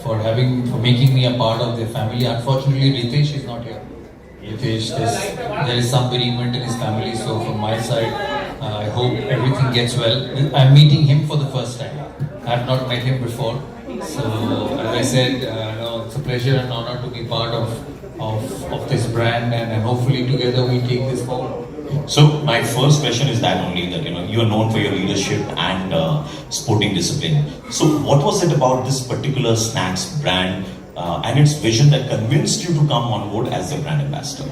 for making me a part of their family. Unfortunately, Ritesh is not here. Ritesh, there is some bereavement in his family. So from my side, I hope everything gets well. I'm meeting him for the first time. I have not met him before. So as I said, it's a pleasure and honor to be part of this brand, and hopefully together we take this forward. So my first question is that only that you are known for your leadership and sporting discipline. So what was it about this particular snacks brand and its vision that convinced you to come on board as the brand ambassador?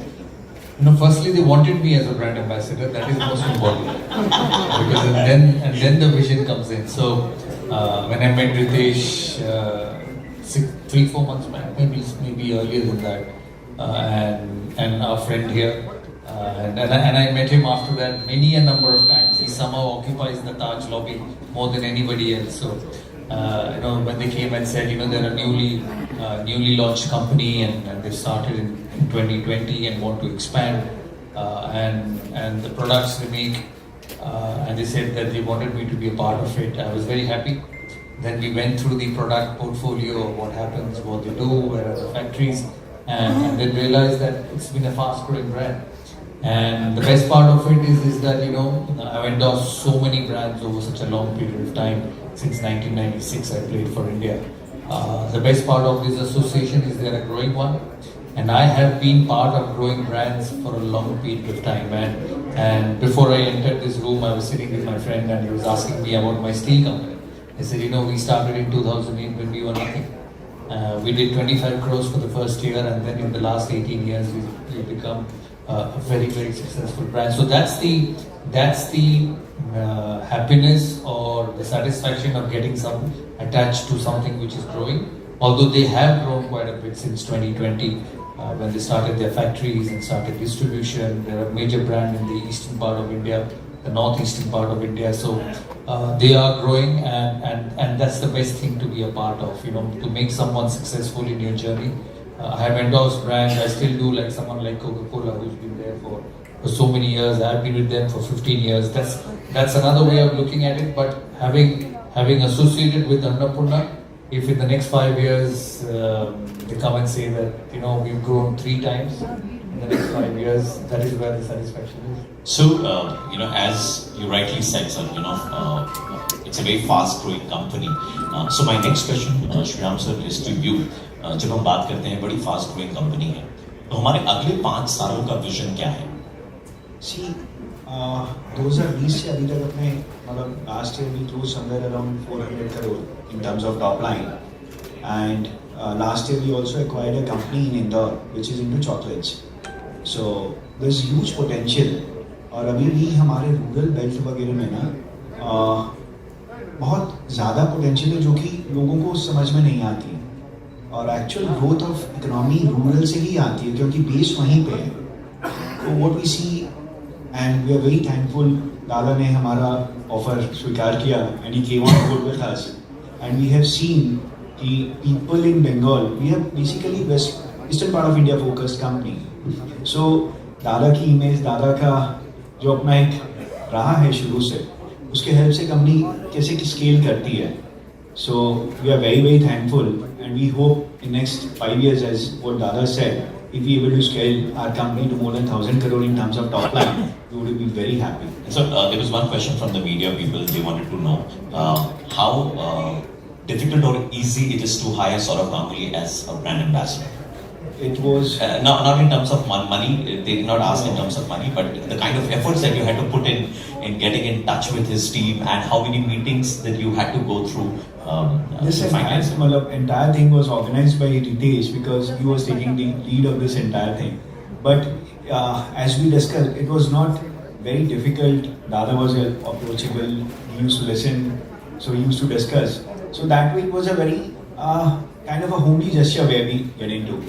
Firstly they wanted me as a brand ambassador. That is most important because and then the vision comes in. So when I met Ritesh 3-4 months back, maybe earlier than that, and our friend here. And I met him after that many a number of times. He somehow occupies the Taj lobby more than anybody else. So, when they came and said, they're a newly launched company and they started in 2020 and want to expand, and the products they make, and they said that they wanted me to be a part of it. I was very happy. Then we went through the product portfolio of what happens, what they do, where are the factories, and then realized that it's been a fast-growing brand. And the best part of it is that I've endorsed so many brands over such a long period of time. Since 1996 I played for India. The best part of this association is they're a growing one, and I have been part of growing brands for a long period of time. And before I entered this room, I was sitting with my friend and he was asking me about my steel company. I said, we started in 2008 when we were nothing. We did 25 crores for the first year, and then in the last 18 years we've become a very, very successful brand. So that's the happiness or the satisfaction of getting some attached to something which is growing. Although they have grown quite a bit since 2020 when they started their factories and started distribution. They're a major brand in the eastern part of India, the northeastern part of India. So they are growing, and that's the best thing to be a part of. To make someone successful in your journey. I have endorsed brands. I still do, like someone like Coca-Cola, who's been there for so many years. I've been with them for 15 years. That's another way of looking at it. But having associated with Annapurna, if in the next 5 years they come and say that we've grown 3 times in the next 5 years, that is where the satisfaction is. So as you rightly said, sir, it's a very fast-growing company. So my next question, Shriram sir, is to you. जब हम बात करते हैं बड़ी fast growing company है, तो हमारे अगले 5 सालों का विजन क्या है? 2020 से अभी तक अपने last year we close somewhere around 400 crore in terms of top line, and last year we also acquired a company in Indore which is into chocolates. So there is huge potential. और अभी भी हमारे रूरल बेल्ट वगैरह में ना बहुत ज़्यादा potential है जो कि लोगों को समझ में नहीं आती है. और actual growth of economy rural से ही आती है क्योंकि बेस वहीं पे है. तो what we see, and we are very thankful, Dada ने हमारा ऑफर स्वीकार किया and he came on board with us, and we have seen कि people in Bengal, we have basically west eastern part of India focused company. So Dada की image, दादा का जो अपना एक रहा है शुरू से, उसके हेल्प से कंपनी कैसे स्केल करती है. So we are very, very thankful, and we hope in next 5 years, as what Dada said, if we able to scale our company to more than 1,000 crore in terms of top line, we would be very happy. So there was one question from the media people. They wanted to know how difficult or easy it is to hire Sourav Ganguly as a brand ambassador. It was not in terms of money. They did not ask in terms of money, but the kind of efforts that you had to put in getting in touch with his team, and how many meetings that you had to go through. This entire thing was organized by Ritesh because he was taking the lead of this entire thing. But as we discussed, it was not very difficult. Dada was approachable. He used to listen, so he used to discuss. So that way it was a very kind of a homely gesture where we get into.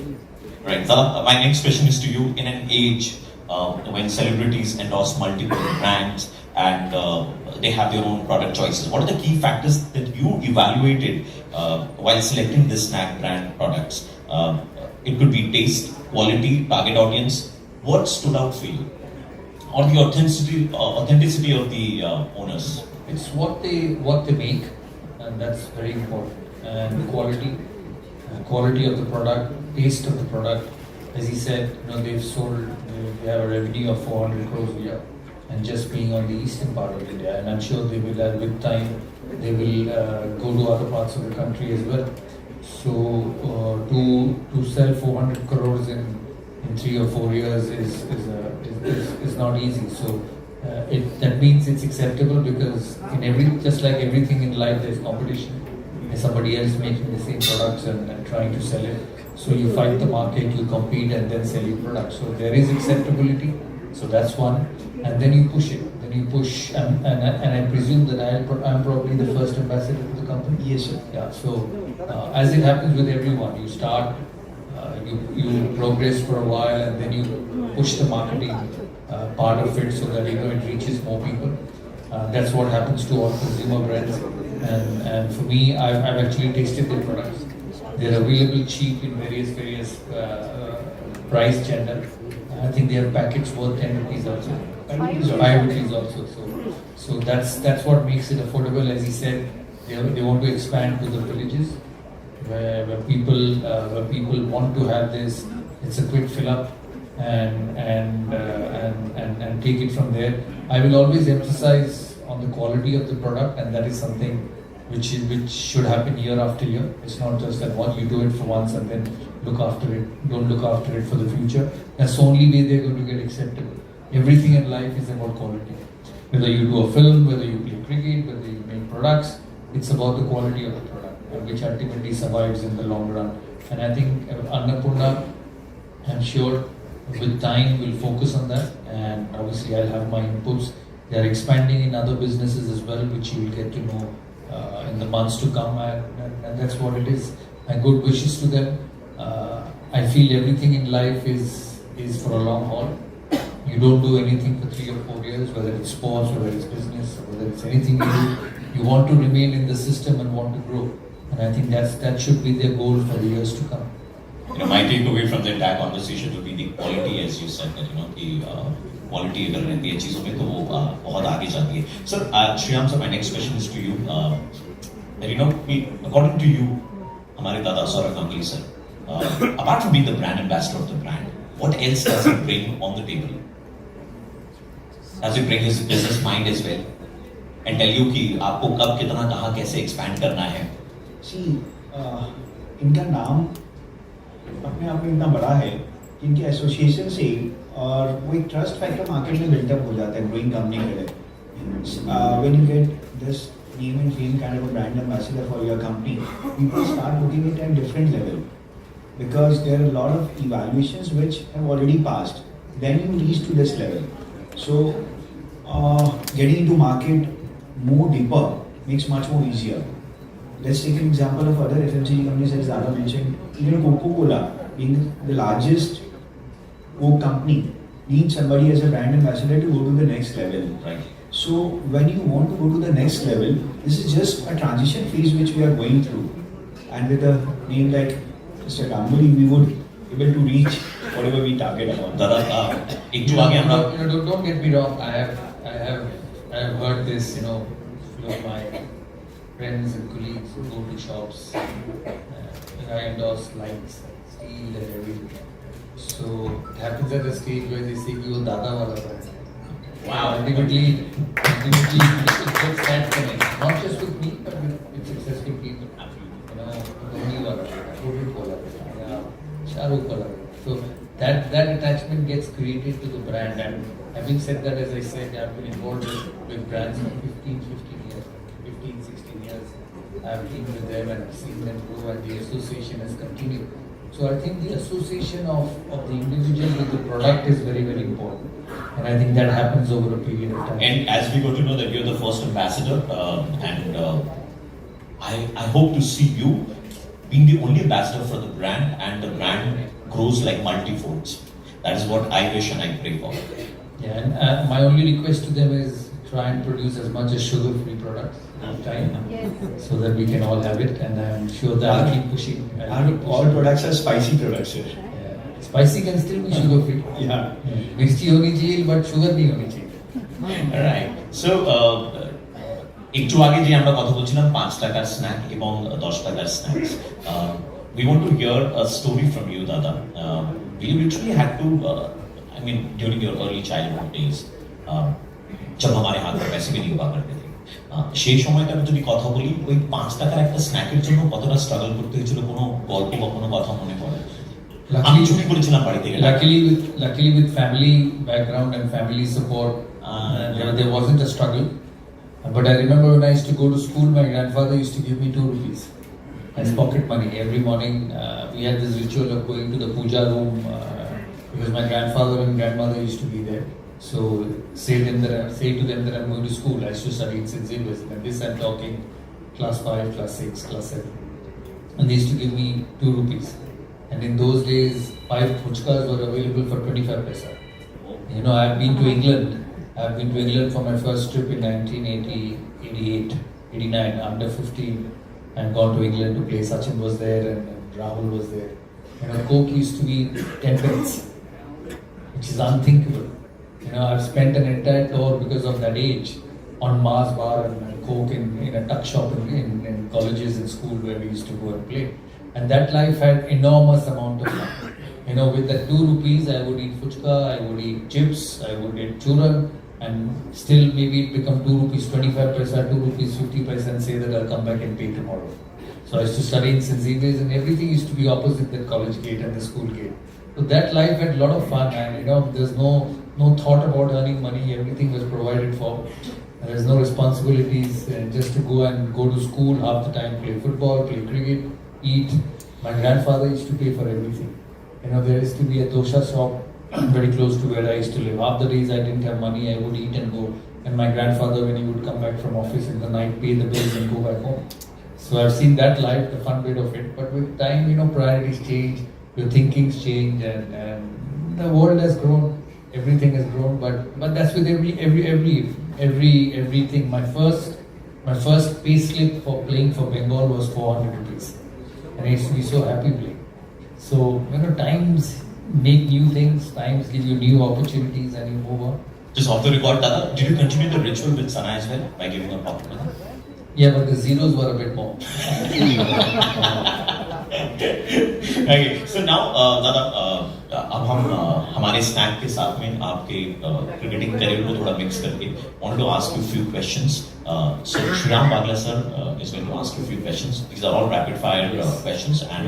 Right. Zara, my next question is to you. In an age when celebrities endorse multiple brands and they have their own product choices, what are the key factors that you evaluated while selecting this snack brand products? It could be taste, quality, target audience. What stood out for you? Or the authenticity of the owners? It's what they make, and that's very important. And the quality, quality of the product, taste of the product. As he said, they've sold, they have a revenue of 400 crores a year, and just being on the eastern part of India. And I'm sure they will, with time, they will go to other parts of the country as well. So to sell 400 crores in 3 or 4 years is not easy. So that means it's acceptable, because just like everything in life, there's competition. There's somebody else making the same products and trying to sell it. So you fight the market, you compete, and then sell your products. So there is acceptability. So that's one. And then you push it. Then you push, and I presume that I'm probably the first ambassador to the company. Yes, sir. Yeah. So as it happens with everyone, you start, you progress for a while, and then you push the marketing part of it so that it reaches more people. That's what happens to all consumer brands. And for me, I've actually tasted their products. They're available cheap in various price gender. I think they have packets worth 10 rupees also. 5 rupees also. So that's what makes it affordable. As he said, they want to expand to the villages where people want to have this. It's a quick fill up and take it from there. I will always emphasize on the quality of the product, and that is something which should happen year after year. It's not just that you do it for once and then look after it. Don't look after it for the future. That's the only way they're going to get acceptable. Everything in life is about quality. Whether you do a film, whether you play cricket, whether you make products, it's about the quality of the product, which ultimately survives in the long run. And I think Annapurna, I'm sure with time we'll focus on that, and obviously I'll have my inputs. They are expanding in other businesses as well, which you will get to know in the months to come, and that's what it is. My good wishes to them. I feel everything in life is for a long haul. You don't do anything for 3 or 4 years, whether it's sports, whether it's business, or whether it's anything you do. You want to remain in the system and want to grow. And I think that should be their goal for the years to come. My takeaway from the entire conversation will be the quality, as you said, that the quality अगर रहती है चीजों में तो वो बहुत आगे जाती है. Sir, Shriyam sir, my next question is to you. According to you, हमारे दादा Sourav Ganguly sir, apart from being the brand ambassador of the brand, what else does he bring on the table? Does he bring his business mind as well and tell you कि आपको कब कितना कहाँ कैसे expand करना है? See, इनका नाम अपने आप में इतना बड़ा है कि इनके एसोसिएशन से और वो एक ट्रस्ट फैक्टर मार्केट में बिल्टअप हो जाता है ग्रोइंग कंपनी के लिए. When you get this name and fame kind of a brand ambassador for your company, people start looking at it at a different level, because there are a lot of evaluations which have already passed. Then you reach to this level. So getting into market more deeper makes much more easier. Let's take an example of other FMCG companies, as Dada mentioned. Even Coca-Cola, being the largest Coke company, needs somebody as a brand ambassador to go to the next level. Right. So when you want to go to the next level, this is just a transition phase which we are going through. And with a name like Mr. Ganguly, we would be able to reach whatever we target about. दादा एक जो आगे हमरा Don't get me wrong. I have heard this. Few of my friends and colleagues who go to shops. I endorse lights, steel, and everything. So it happens at a stage where they say, "You Dada wala brand." Wow. Ultimately, it gets that connect. Not just with me, but with successful people. Dhoni wala, Rohit wala, Shahrukh wala. So that attachment gets created to the brand. And having said that, as I said, I've been involved with brands for 15 years. 16 years. I've been with them and seen them grow, and the association has continued. So I think the association of the individual with the product is very, very important. And I think that happens over a period of time. And as we got to know that you're the first ambassador, and I hope to see you being the only ambassador for the brand, and the brand grows like multi-folds. That is what I wish and I pray for. Yeah, and my only request to them is try and produce as much as sugar-free products on time, so that we can all have it. And I'm sure that I'll keep pushing. All products are spicy products here. Yeah. Spicy can still be sugar-free. Yeah. Mirchi honi chahiye, but sugar nahi honi chahiye. Right. So একটু আগে যে আমরা কথা বলছিলাম 5 টাকার snack এবং 10 টাকার snacks, we want to hear a story from you, Dada. We literally had to, during your early childhood days, जब हमारे हाथ में पैसे भी नहीं हुआ करते थे, সেই সময়টার যদি কথা বলি, ওই 5 টাকার একটা স্ন্যাকের জন্য কতটা স্ট্রাগল করতে হয়েছিল, কোনো গল্প বা কোনো কথা মনে পড়ে? আমি চুরি করেছিলাম বাড়ি থেকে। Luckily with family background and family support, there wasn't a struggle. But I remember when I used to go to school, my grandfather used to give me 2 rupees as pocket money every morning. We had this ritual of going to the puja room because my grandfather and grandmother used to be there. So say to them that I'm going to school. I used to study in St. Xavier's, and this I'm talking class 5, class 6, class 7. And they used to give me 2 rupees. And in those days, 5 puchkas were available for 25 paisa. You know, I've been to England for my first trip in 1988, 89, under 15, and gone to England to play. Sachin was there and Rahul was there. You know, Coke used to be 10 pence, which is unthinkable. You know, I've spent an entire tour because of that age on Mars bar and Coke in a tuck shop in colleges and school where we used to go and play. And that life had enormous amount of fun. You know, with that 2 rupees, I would eat fuchka, I would eat chips, I would eat churran, and still maybe it become 2 rupees 25 paisa, 2 rupees 50 paisa, and say that I'll come back and pay tomorrow. So I used to study in St. Xavier's, and everything used to be opposite the college gate and the school gate. So that life had a lot of fun, and you know, there's no thought about earning money. Everything was provided for. There's no responsibilities, just to go to school half the time, play football, play cricket, eat. My grandfather used to pay for everything. You know, there used to be a dosha shop very close to where I used to live. Half the days I didn't have money, I would eat and go. And my grandfather, when he would come back from office in the night, pay the bills and go back home. So I've seen that life, the fun bit of it. But with time, you know, priorities change, your thinkings change, and the world has grown. Everything has grown, but that's with everything. My first pay slip for playing for Bengal was 400 rupees. And I used to be so happy playing. So, you know, times make new things, times give you new opportunities, and you move on. Just off the record, Dada, did you continue the ritual with Sana as well by giving her pocket money? Yeah, but the zeros were a bit more. Okay, so now, Dada, अब हम हमारे snack के साथ में आपके cricketing career को थोड़ा mix करके wanted to ask you a few questions. So Shriram Bagla sir is going to ask you a few questions. These are all rapid fire questions, and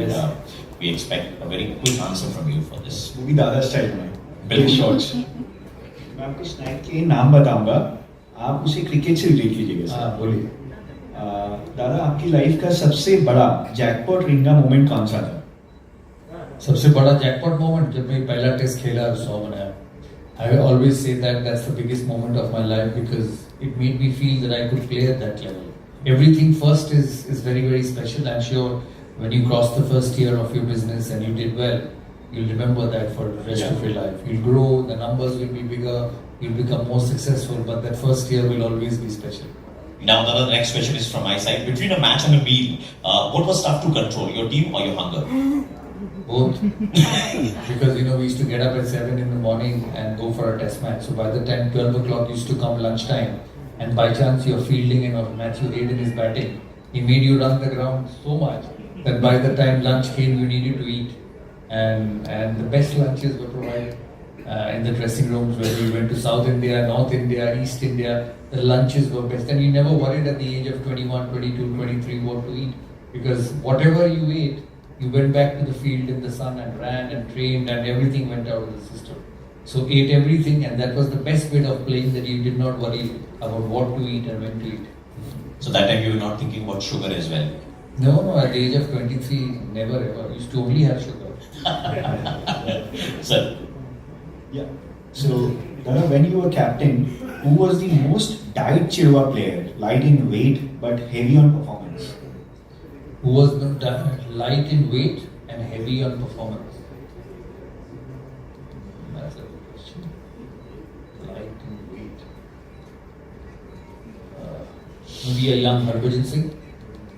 we expect a very quick answer from you for this. वो भी दादा style में बिल्कुल shorts. मैं आपको snack के नाम बताऊंगा, आप उसे क्रिकेट से रिलेट कीजिएगा। हाँ, बोलिए। दादा, आपकी लाइफ का सबसे बड़ा जैकपॉट रिंगा मोमेंट कौन सा था? सबसे बड़ा जैकपॉट मोमेंट जब मैं पहला टेस्ट खेला और 100 बनाया. I always say that that's the biggest moment of my life because it made me feel that I could play at that level. Everything first is very, very special. I'm sure when you cross the first year of your business and you did well, you'll remember that for the rest of your life. You'll grow, the numbers will be bigger, you'll become more successful, but that first year will always be special. Now, the next question is from my side. Between a match and a meal, what was tough to control, your team or your hunger? Both. Because, you know, we used to get up at 7 in the morning and go for a test match. So by the time 12 o'clock used to come lunchtime, and by chance you're fielding and Matthew Hayden is batting, he made you run the ground so much that by the time lunch came, you needed to eat. And the best lunches were provided in the dressing rooms, whether you went to South India, North India, East India, the lunches were best. And you never worried at the age of 21, 22, 23 what to eat. Because whatever you ate, you went back to the field in the sun and ran and trained and everything went out of the system. So ate everything, and that was the best bit of playing, that you did not worry about what to eat and when to eat. So that time you were not thinking about sugar as well? No, at the age of 23, never ever. I used to only have sugar. Sir? Yeah. So, Dada, when you were captain, who was the most diet chirwa player, light in weight but heavy on performance? Who was light in weight and heavy on performance? That's a good question. Light in weight. Maybe a young Harbhajan Singh,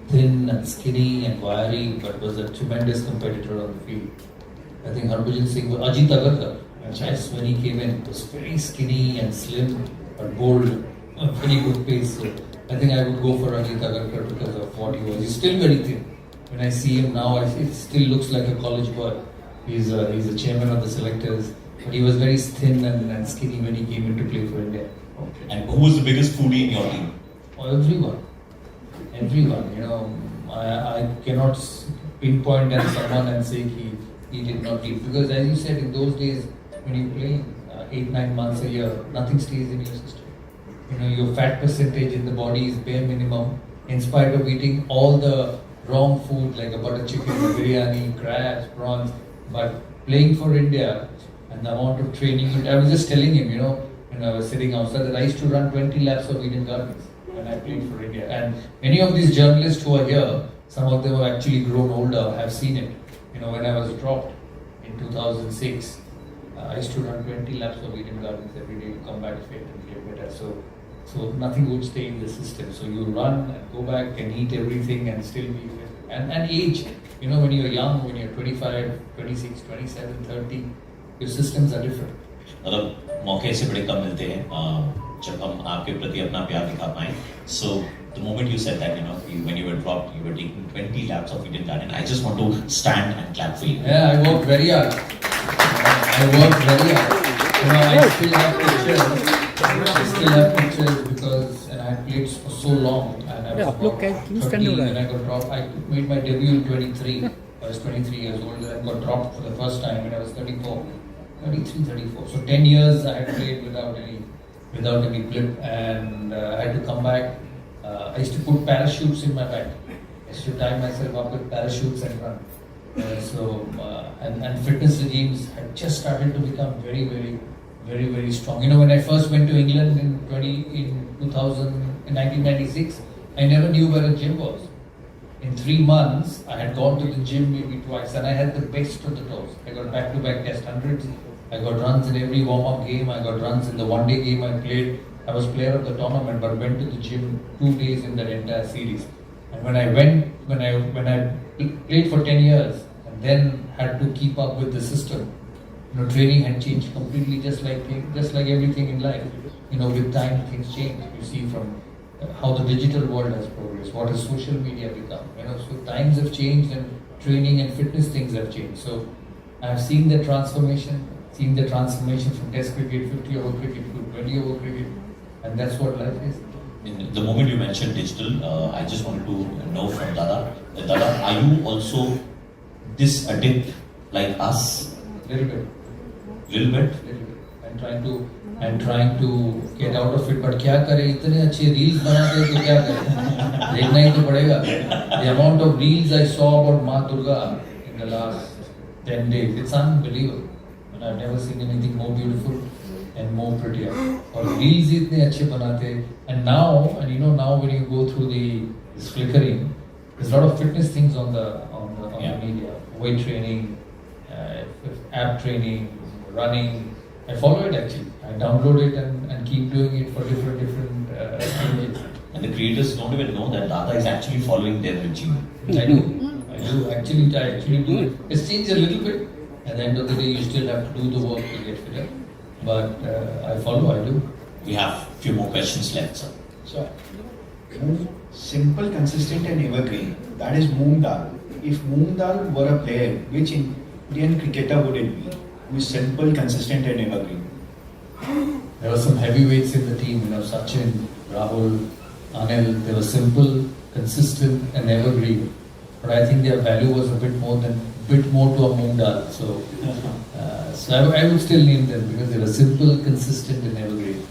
thin and skinny and wiry, but was a tremendous competitor on the field. I think Harbhajan Singh was Ajit Agarkar. Yes, when he came in, was very skinny and slim, but bold, a very good pace. So I think I would go for Ajit Agarkar because of what he was. He's still very thin, when I see him now, it still looks like a college boy. He's a chairman of the selectors, but he was very thin and skinny when he came in to play for India. Okay. And who was the biggest foodie in your team? Oh, everyone. You know, I cannot pinpoint at someone and say he did not eat, because as you said, in those days when you play 8-9 months a year, nothing stays in your system. You know, your fat percentage in the body is bare minimum, in spite of eating all the wrong food like a butter chicken, a biryani, crabs, prawns. But playing for India and the amount of training, I was just telling him, you know, when I was sitting outside, that I used to run 20 laps of Eden Gardens when I played for India. And many of these journalists who are here, some of them have actually grown older, have seen it. You know, when I was dropped in 2006, I used to run 20 laps of Eden Gardens every day to come back fit and get better. So nothing would stay in the system. So you run and go back and eat everything and still be fit. And age, you know, when you're young, when you're 25, 26, 27, 30, your systems are different. मतलब मौके से बड़े कम मिलते हैं जब हम आपके प्रति अपना प्यार दिखा पाएं. So the moment you said that, you know, when you were dropped, you were taking 20 laps of Eden Garden. I just want to stand and clap for you. Yeah, I worked very hard. You know, I still have pictures because, and I played for so long, and I was about 30 when I got dropped. I made my debut in 23. I was 23 years old and I got dropped for the first time when I was 34. 33, 34. So 10 years I had played without any blip, and I had to come back. I used to put parachutes in my bag. I used to tie myself up with parachutes and run. And fitness regimes had just started to become very strong. You know, when I first went to England in 1996, I never knew where a gym was. In 3 months, I had gone to the gym maybe twice, and I had the best of the toes. I got back-to-back test hundreds. I got runs in every warm-up game. I got runs in the one-day game I played. I was player of the tournament, but went to the gym 2 days in that entire series. And when I played for 10 years, and then had to keep up with the system. You know, training had changed completely, just like everything in life. You know, with time things change. You see from how the digital world has progressed, what has social media become. You know, so times have changed, and training and fitness things have changed. So I've seen the transformation from Test cricket, 50-over cricket to 20-over cricket, and that's what life is. In the moment you mentioned digital, I just wanted to know from Dada, are you also this addicted like us? Little bit. Little bit. I'm trying to get out of it, but क्या करें, इतने अच्छे reels बनाते हैं तो क्या करें, देखना ही तो पड़ेगा. The amount of reels I saw about Ma Durga in the last 10 days, it's unbelievable. And I've never seen anything more beautiful and more prettier. और reels इतने अच्छे बनाते हैं, and now when you go through this flickering, there's a lot of fitness things on the media, weight training, app training, running. I follow it actually. I download it and keep doing it for different stages. And the creators don't even know that Dada is actually following their regime. I do. Actually do it. It's changed a little bit. At the end of the day, you still have to do the work to get fitter. But I do. We have a few more questions left, sir. So, simple, consistent and evergreen. That is Moong Dal. If Moong Dal were a player, which Indian cricketer would it be? Who is simple, consistent and evergreen? There were some heavyweights in the team, Sachin, Rahul, Anil. They were simple, consistent and evergreen. But I think their value was a bit more to a Moong Dal. So I would still name them because they were simple, consistent and evergreen.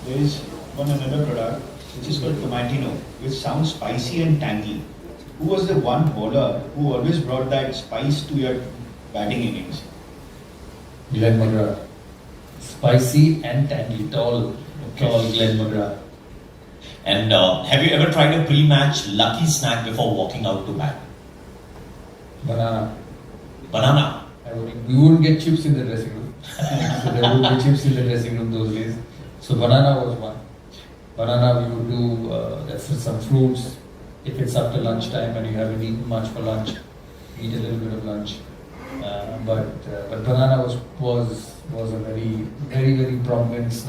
There is another product which is called Tomatino, which sounds spicy and tangy. Who was the one bowler who always brought that spice to your batting innings? Glenn McGrath. Spicy and tangy, tall Glenn McGrath. And have you ever tried a pre-match lucky snack before walking out to bat? Banana. We wouldn't get chips in the dressing room. So there would be chips in the dressing room those days. So banana was one. Banana we would do some fruits. If it's after lunchtime and you haven't eaten much for lunch, eat a little bit of lunch. But banana was a very prominent snack.